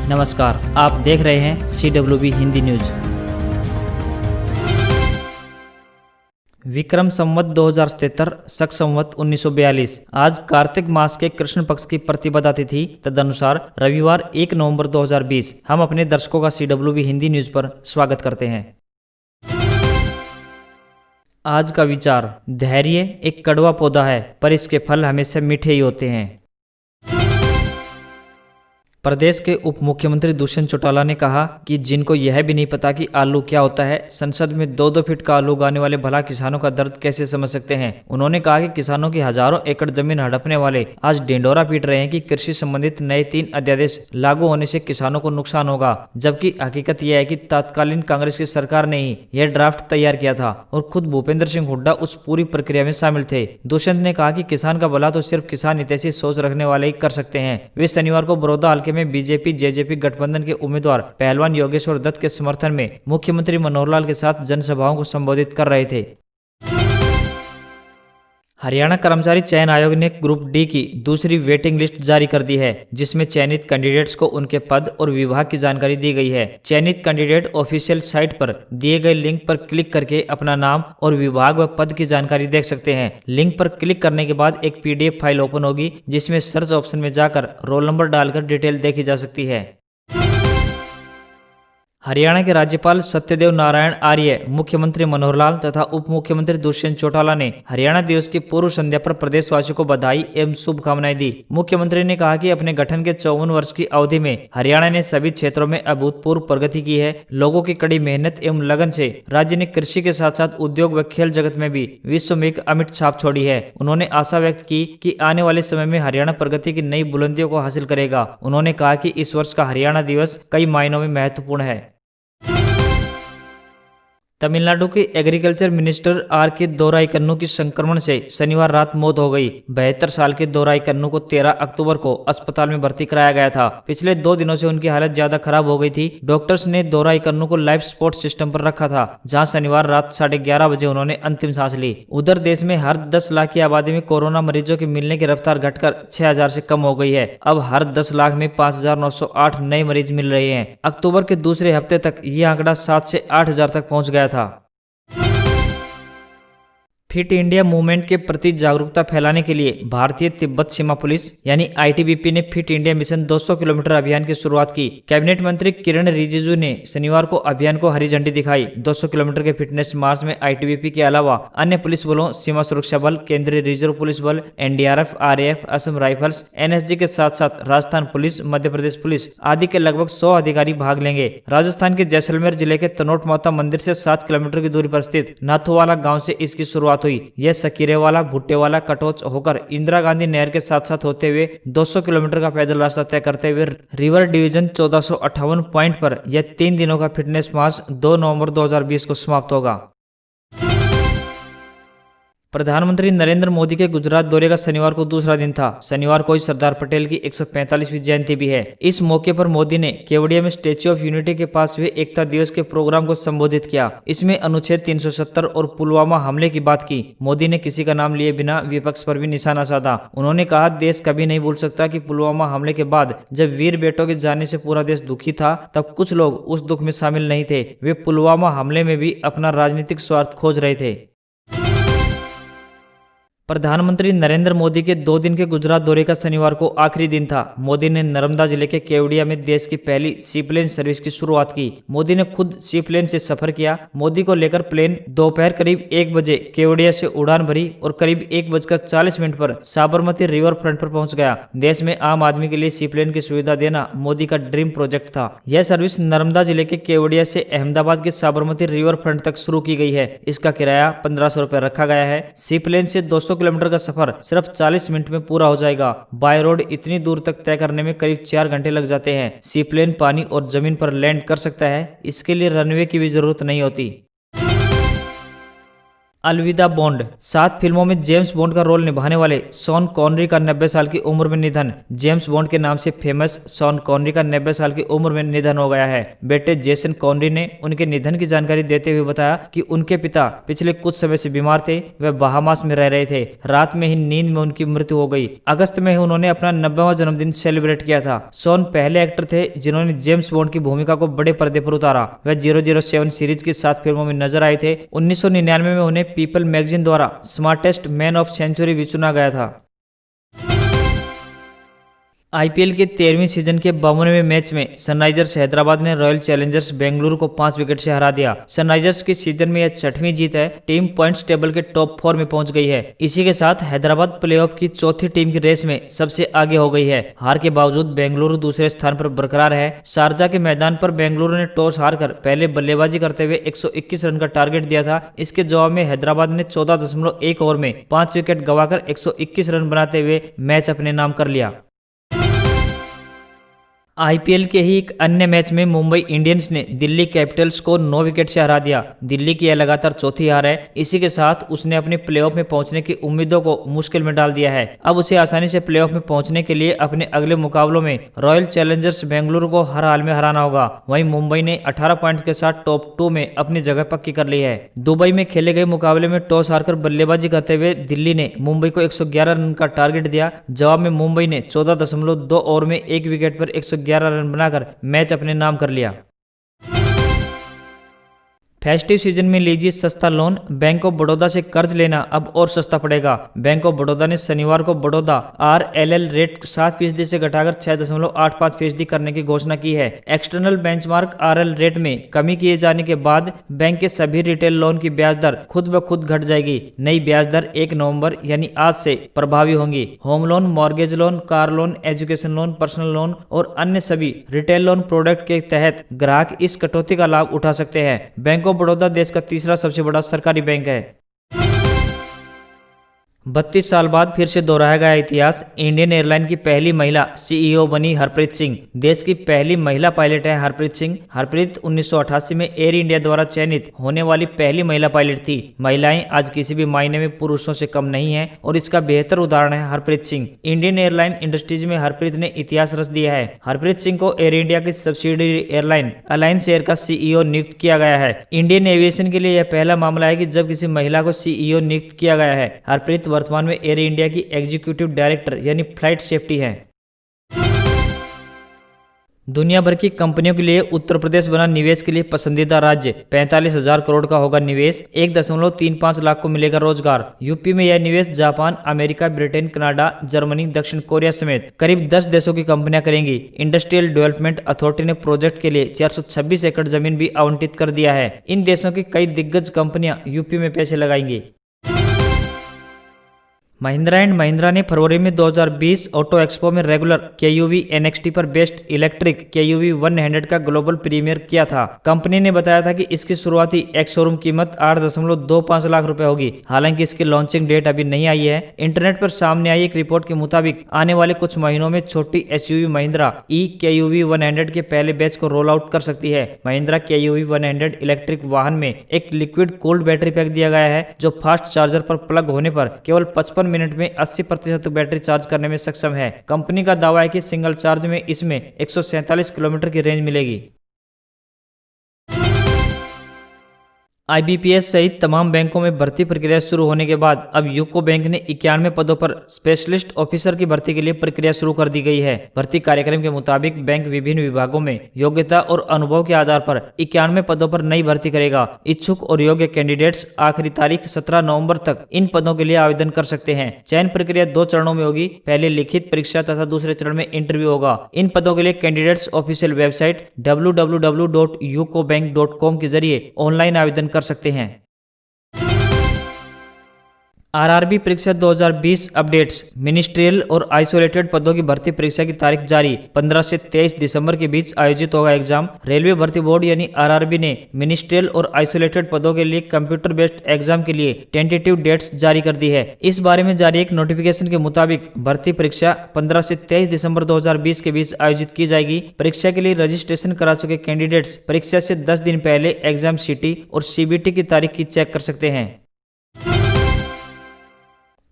नमस्कार, आप देख रहे हैं CWB हिंदी न्यूज। विक्रम संवत 2077 शक संवत 1942। आज कार्तिक मास के कृष्ण पक्ष की प्रतिपदा तिथि तदनुसार रविवार 1 नवंबर 2020। हम अपने दर्शकों का CWB हिंदी न्यूज पर स्वागत करते हैं। आज का विचार, धैर्य एक कड़वा पौधा है पर इसके फल हमेशा मीठे ही होते हैं। प्रदेश के उप मुख्यमंत्री दुष्यंत चौटाला ने कहा कि जिनको यह भी नहीं पता कि आलू क्या होता है, संसद में 2-2 फीट का आलू उगाने वाले भला किसानों का दर्द कैसे समझ सकते हैं। उन्होंने कहा कि किसानों की हजारों एकड़ जमीन हड़पने वाले आज ढिंढोरा पीट रहे हैं कि कृषि संबंधित नए 3 अध्यादेश लागू होने से किसानों को नुकसान होगा, जबकि हकीकत यह है कि तत्कालीन कांग्रेस की सरकार ने ही यह ड्राफ्ट तैयार किया था और खुद भूपेंद्र सिंह हुड्डा उस पूरी प्रक्रिया में शामिल थे। दुष्यंत ने कहा कि किसान का भला तो सिर्फ किसान हितैषी सोच रखने वाले ही कर सकते हैं। वे शनिवार को बड़ौदा हल्के में बीजेपी जेजेपी गठबंधन के उम्मीदवार पहलवान योगेश्वर दत्त के समर्थन में मुख्यमंत्री मनोहर लाल के साथ जनसभाओं को संबोधित कर रहे थे। हरियाणा कर्मचारी चयन आयोग ने ग्रुप डी की दूसरी वेटिंग लिस्ट जारी कर दी है, जिसमें चयनित कैंडिडेट्स को उनके पद और विभाग की जानकारी दी गई है। चयनित कैंडिडेट ऑफिशियल साइट पर दिए गए लिंक पर क्लिक करके अपना नाम और विभाग व पद की जानकारी देख सकते हैं। लिंक पर क्लिक करने के बाद एक PDF फाइल ओपन होगी, जिसमें सर्च ऑप्शन में जाकर रोल नंबर डालकर डिटेल देखी जा सकती है। हरियाणा के राज्यपाल सत्यदेव नारायण आर्य, मुख्यमंत्री मनोहर लाल तथा उप मुख्यमंत्री दुष्यंत चौटाला ने हरियाणा दिवस की पूर्व संध्या पर प्रदेशवासियों को बधाई एवं शुभकामनाएं दी। मुख्यमंत्री ने कहा कि अपने गठन के 54 वर्ष की अवधि में हरियाणा ने सभी क्षेत्रों में अभूतपूर्व प्रगति की है। लोगों की कड़ी मेहनत एवं लगन से राज्य ने कृषि के साथ साथ उद्योग व खेल जगत में भी विश्व में एक अमिट छाप छोड़ी है। उन्होंने आशा व्यक्त की कि आने वाले समय में हरियाणा प्रगति की नई बुलंदियों को हासिल करेगा। उन्होंने कहा कि इस वर्ष का हरियाणा दिवस कई मायनों में महत्वपूर्ण है। तमिलनाडु के एग्रीकल्चर मिनिस्टर R.K. दोराईकन्नू की संक्रमण से शनिवार रात मौत हो गई। 72 साल के दोराईकन्नू को 13 अक्टूबर को अस्पताल में भर्ती कराया गया था। पिछले 2 दिनों से उनकी हालत ज्यादा खराब हो गई थी। डॉक्टर्स ने दोराईकन्नू को लाइफ सपोर्ट सिस्टम पर रखा था, जहां शनिवार रात 11:30 बजे उन्होंने अंतिम सांस ली। उधर देश में हर 10 लाख की आबादी में कोरोना मरीजों के मिलने की रफ्तार घटकर 6000 से कम हो गई है। अब हर 10 लाख में 5908 नए मरीज मिल रहे हैं। अक्टूबर के दूसरे हफ्ते तक ये आंकड़ा 7 से 8000 तक पहुंच गया था। फिट इंडिया मूवमेंट के प्रति जागरूकता फैलाने के लिए भारतीय तिब्बत सीमा पुलिस यानी ITBP ने फिट इंडिया मिशन 200 किलोमीटर अभियान की शुरुआत की। कैबिनेट मंत्री किरण रिजिजू ने शनिवार को अभियान को हरी झंडी दिखाई। 200 किलोमीटर के फिटनेस मार्च में ITBP के अलावा अन्य पुलिस बलों, सीमा सुरक्षा बल, केंद्रीय रिजर्व पुलिस बल, NDRF, RAF, Assam rifles, NSG के साथ साथ राजस्थान पुलिस, मध्य प्रदेश पुलिस आदि के लगभग 100 अधिकारी भाग लेंगे। राजस्थान के जैसलमेर जिले के तनोट माता मंदिर से 7 किलोमीटर की दूरी पर स्थित नाथुवाला गाँव से इसकी शुरुआत हुई। यह सकीरेवाला, भुट्टेवाला, कटोच होकर इंदिरा गांधी नहर के साथ साथ होते हुए 200 किलोमीटर का पैदल रास्ता तय करते हुए रिवर डिवीजन 1458 पॉइंट पर यह 3 दिनों का फिटनेस मार्च 2 नवंबर 2020 को समाप्त होगा। प्रधानमंत्री नरेंद्र मोदी के गुजरात दौरे का शनिवार को दूसरा दिन था। शनिवार को ही सरदार पटेल की 145वीं जयंती भी है। इस मौके पर मोदी ने केवड़िया में स्टैच्यू ऑफ यूनिटी के पास हुए एकता दिवस के प्रोग्राम को संबोधित किया। इसमें अनुच्छेद 370 और पुलवामा हमले की बात की। मोदी ने किसी का नाम लिए बिना विपक्ष पर भी निशाना साधा। उन्होंने कहा, देश कभी नहीं भूल सकता कि पुलवामा हमले के बाद जब वीर बेटों के जाने से पूरा देश दुखी था, तब कुछ लोग उस दुख में शामिल नहीं थे। वे पुलवामा हमले में भी अपना राजनीतिक स्वार्थ खोज रहे थे। प्रधानमंत्री नरेंद्र मोदी के 2 दिन के गुजरात दौरे का शनिवार को आखिरी दिन था। मोदी ने नर्मदा जिले के केवड़िया में देश की पहली सीप्लेन सर्विस की शुरुआत की। मोदी ने खुद सीप्लेन से सफर किया। मोदी को लेकर प्लेन दोपहर करीब 1 बजे केवड़िया से उड़ान भरी और करीब 1:40 पर साबरमती रिवर फ्रंट पर पहुंच गया। देश में आम आदमी के लिए सीप्लेन की सुविधा देना मोदी का ड्रीम प्रोजेक्ट था। यह सर्विस नर्मदा जिले के केवड़िया से अहमदाबाद के साबरमती रिवर फ्रंट तक शुरू की गई है। इसका किराया 1500 रुपए रखा गया है। सीप्लेन से 200 किलोमीटर का सफर सिर्फ 40 मिनट में पूरा हो जाएगा। बाय रोड इतनी दूर तक तय करने में करीब 4 घंटे लग जाते हैं। सीप्लेन पानी और जमीन पर लैंड कर सकता है। इसके लिए रनवे की भी जरूरत नहीं होती। अलविदा बॉन्ड। 7 फिल्मों में जेम्स बॉन्ड का रोल निभाने वाले शॉन कॉनरी का 90 साल की उम्र में निधन। जेम्स बॉन्ड के नाम से फेमस शॉन कॉनरी का 90 साल की उम्र में निधन हो गया है। बेटे जेसन कॉनरी ने उनके निधन की जानकारी देते हुए बताया कि उनके पिता पिछले कुछ समय से बीमार थे। वे बहामास में रह रहे थे। रात में ही नींद में उनकी मृत्यु हो गई। अगस्त में ही उन्होंने अपना 90वां जन्मदिन सेलिब्रेट किया था। शॉन पहले एक्टर थे जिन्होंने जेम्स बॉन्ड की भूमिका को बड़े पर्दे पर उतारा। वे 007 सीरीज की 7 फिल्मों में नजर आए थे। 1999 में उन्हें पीपल मैगजीन द्वारा स्मार्टेस्ट मैन ऑफ सेंचुरी भी चुना गया था। आईपीएल के 13वीं सीजन के 52वें मैच में सनराइजर्स हैदराबाद ने रॉयल चैलेंजर्स बेंगलुरु को 5 विकेट से हरा दिया। सनराइजर्स की सीजन में यह 6वीं जीत है। टीम पॉइंट्स टेबल के टॉप 4 में पहुंच गई है। इसी के साथ हैदराबाद प्लेऑफ की चौथी टीम की रेस में सबसे आगे हो गई है। हार के बावजूद बेंगलुरु दूसरे स्थान पर बरकरार है। शारजा के मैदान पर बेंगलुरु ने टॉस हारकर पहले बल्लेबाजी करते हुए 121 रन का टारगेट दिया था। इसके जवाब में हैदराबाद ने 14.1 ओवर में 5 विकेट गंवाकर 121 रन बनाते हुए मैच अपने नाम कर लिया। आईपीएल के ही एक अन्य मैच में मुंबई इंडियंस ने दिल्ली कैपिटल्स को 9 विकेट से हरा दिया। दिल्ली की यह लगातार चौथी हार है। इसी के साथ उसने अपने प्लेऑफ में पहुंचने की उम्मीदों को मुश्किल में डाल दिया है। अब उसे आसानी से प्लेऑफ में पहुंचने के लिए अपने अगले मुकाबलों में रॉयल चैलेंजर्स बेंगलुरु को हर हाल में हराना होगा। वहीं मुंबई ने 18 पॉइंट्स के साथ टॉप 2 में अपनी जगह पक्की कर ली है। दुबई में खेले गए मुकाबले में टॉस हारकर बल्लेबाजी करते हुए दिल्ली ने मुंबई को 111 रन का टारगेट दिया। जवाब में मुंबई ने 14.2 ओवर में 1 विकेट पर 111 रन बनाकर मैच अपने नाम कर लिया। फेस्टिव सीजन में लीजिए सस्ता लोन। बैंक ऑफ बड़ौदा से कर्ज लेना अब और सस्ता पड़ेगा। बैंक ऑफ बड़ौदा ने शनिवार को बड़ौदा RLL रेट 7% से घटाकर 6.85% करने की घोषणा की है। एक्सटर्नल बेंचमार्क RL रेट में कमी किए जाने के बाद बैंक के सभी रिटेल लोन की ब्याज दर खुद ब खुद घट जाएगी। नई ब्याज दर 1 नवंबर यानी आज से प्रभावी होंगी। Home loan, mortgage loan, car loan, education loan, personal loan और अन्य सभी रिटेल लोन प्रोडक्ट के तहत ग्राहक इस कटौती का लाभ उठा सकते हैं। बैंक ऑफ बड़ौदा देश का तीसरा सबसे बड़ा सरकारी बैंक है। 32 साल बाद फिर से दोहराया गया इतिहास। इंडियन एयरलाइन की पहली महिला CEO बनी हरप्रीत सिंह। देश की पहली महिला पायलट है हरप्रीत सिंह। हरप्रीत 1988 में एयर इंडिया द्वारा चयनित होने वाली पहली महिला पायलट थी। महिलाएं आज किसी भी मायने में पुरुषों से कम नहीं है और इसका बेहतर उदाहरण है Harpreet Singh. Indian airline industries में हरप्रीत ने इतिहास रच दिया है। हरप्रीत सिंह को एयर इंडिया की सब्सिडियरी एयरलाइन अलायंस एयर का CEO नियुक्त किया गया है। इंडियन एविएशन के लिए यह पहला मामला है कि जब किसी महिला को CEO नियुक्त किया गया है। हरप्रीत वर्तमान में एयर इंडिया की एग्जीक्यूटिव डायरेक्टर यानी फ्लाइट सेफ्टी है। दुनिया भर की कंपनियों के लिए उत्तर प्रदेश बना निवेश के लिए पसंदीदा राज्य। 45,000 करोड़ का होगा निवेश। 1.35 लाख को मिलेगा रोजगार। यूपी में यह निवेश Japan, America, Britain, Canada, Germany, दक्षिण कोरिया समेत करीब 10 देशों की कंपनियां करेंगी। इंडस्ट्रियल डेवलपमेंट अथॉरिटी ने प्रोजेक्ट के लिए 426 एकड़ जमीन भी आवंटित कर दिया है। इन देशों की कई दिग्गज कंपनियां यूपी में पैसे लगाएंगी। महिंद्रा एंड महिंद्रा ने फरवरी में 2020 ऑटो एक्सपो में रेगुलर KUV NXT पर बेस्ट इलेक्ट्रिक KUV 100 का ग्लोबल प्रीमियर किया था। कंपनी ने बताया था कि इसकी शुरुआती एक्स शोरूम कीमत 8.25 लाख रुपए होगी। हालांकि इसकी लॉन्चिंग डेट अभी नहीं आई है। इंटरनेट पर सामने आई एक रिपोर्ट के मुताबिक आने वाले कुछ महीनों में छोटी SUV महिंद्रा KUV 100 के पहले बैच को रोल आउट कर सकती है। महिंद्रा KUV 100 इलेक्ट्रिक वाहन में एक लिक्विड कोल्ड बैटरी पैक दिया गया है जो फास्ट चार्जर पर प्लग होने पर केवल 55 मिनट में 80% बैटरी चार्ज करने में सक्षम है। कंपनी का दावा है कि सिंगल चार्ज में इसमें 147 किलोमीटर की रेंज मिलेगी। IBPS सहित तमाम बैंकों में भर्ती प्रक्रिया शुरू होने के बाद अब यूको बैंक ने 91 पदों पर स्पेशलिस्ट ऑफिसर की भर्ती के लिए प्रक्रिया शुरू कर दी गई है। भर्ती कार्यक्रम के मुताबिक बैंक विभिन्न विभागों में योग्यता और अनुभव के आधार पर 91 पदों पर नई भर्ती करेगा। इच्छुक और योग्य कैंडिडेट्स आखिरी तारीख 17 नवंबर तक इन पदों के लिए आवेदन कर सकते हैं। चयन प्रक्रिया 2 चरणों में होगी। पहले लिखित परीक्षा तथा दूसरे चरण में इंटरव्यू होगा। इन पदों के लिए कैंडिडेट्स ऑफिशियल वेबसाइट www.ucobank.com के जरिए ऑनलाइन आवेदन कर सकते हैं। RRB परीक्षा 2020 अपडेट्स। मिनिस्ट्रियल और आइसोलेटेड पदों की भर्ती परीक्षा की तारीख जारी। 15 से 23 दिसंबर के बीच आयोजित होगा एग्जाम। रेलवे भर्ती बोर्ड यानी RRB ने मिनिस्ट्रियल और आइसोलेटेड पदों के लिए कंप्यूटर बेस्ड एग्जाम के लिए टेंटेटिव डेट्स जारी कर दी है। इस बारे में जारी एक नोटिफिकेशन के मुताबिक भर्ती परीक्षा 15 से 23 दिसंबर 2020 के बीच आयोजित की जाएगी। परीक्षा के लिए रजिस्ट्रेशन करा चुके कैंडिडेट्स परीक्षा से 10 दिन पहले एग्जाम CT और CBT की तारीख की चेक कर सकते हैं।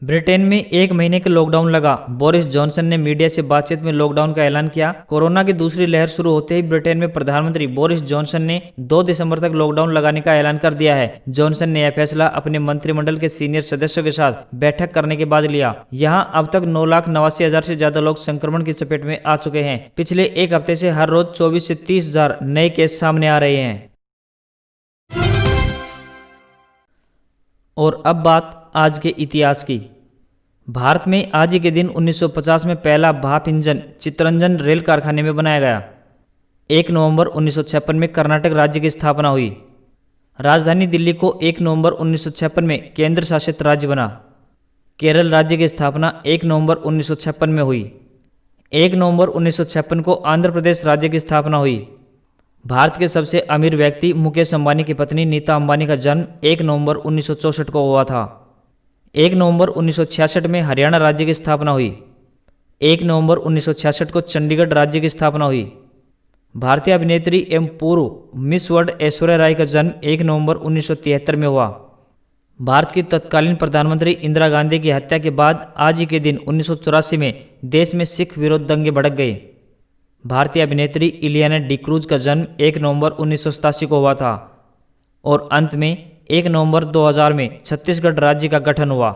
ब्रिटेन में 1 महीने के लॉकडाउन लगा। बोरिस जॉनसन ने मीडिया से बातचीत में लॉकडाउन का ऐलान किया। कोरोना की दूसरी लहर शुरू होते ही ब्रिटेन में प्रधानमंत्री बोरिस जॉनसन ने 2 दिसंबर तक लॉकडाउन लगाने का ऐलान कर दिया है। जॉनसन ने यह फैसला अपने मंत्रिमंडल के सीनियर सदस्यों के साथ बैठक करने के बाद लिया। यहाँ अब तक 9,89,000 से ज्यादा लोग संक्रमण की चपेट में आ चुके हैं। पिछले एक हफ्ते से हर रोज 24 से 30,000 नए केस सामने आ रहे हैं। और अब बात आज के इतिहास की। भारत में आज ही के दिन 1950 में पहला भाप इंजन चित्तरंजन रेल कारखाने में बनाया गया। 1 नवंबर 1956 में कर्नाटक राज्य की स्थापना हुई। राजधानी दिल्ली को 1 नवंबर 1956 में केंद्र शासित राज्य बना। केरल राज्य की स्थापना 1 नवंबर 1956 में हुई। 1 नवंबर 1956 को आंध्र प्रदेश राज्य की स्थापना हुई। भारत के सबसे अमीर व्यक्ति मुकेश अंबानी की पत्नी नीता अंबानी का जन्म 1 नवंबर 1964 को हुआ था। 1 नवंबर 1966 में हरियाणा राज्य की स्थापना हुई। 1 नवंबर 1966 को चंडीगढ़ राज्य की स्थापना हुई। भारतीय अभिनेत्री एवं पूर्व मिस वर्ल्ड ऐश्वर्या राय का जन्म 1 नवंबर 1973 में हुआ। भारत की तत्कालीन प्रधानमंत्री इंदिरा गांधी की हत्या के बाद आज ही के दिन 1984 में देश में सिख विरोध दंगे भड़क गए। भारतीय अभिनेत्री इलियाना डिक्रूज का जन्म 1 नवंबर 1987 को हुआ था। और अंत में 1 नवंबर 2000 में छत्तीसगढ़ राज्य का गठन हुआ।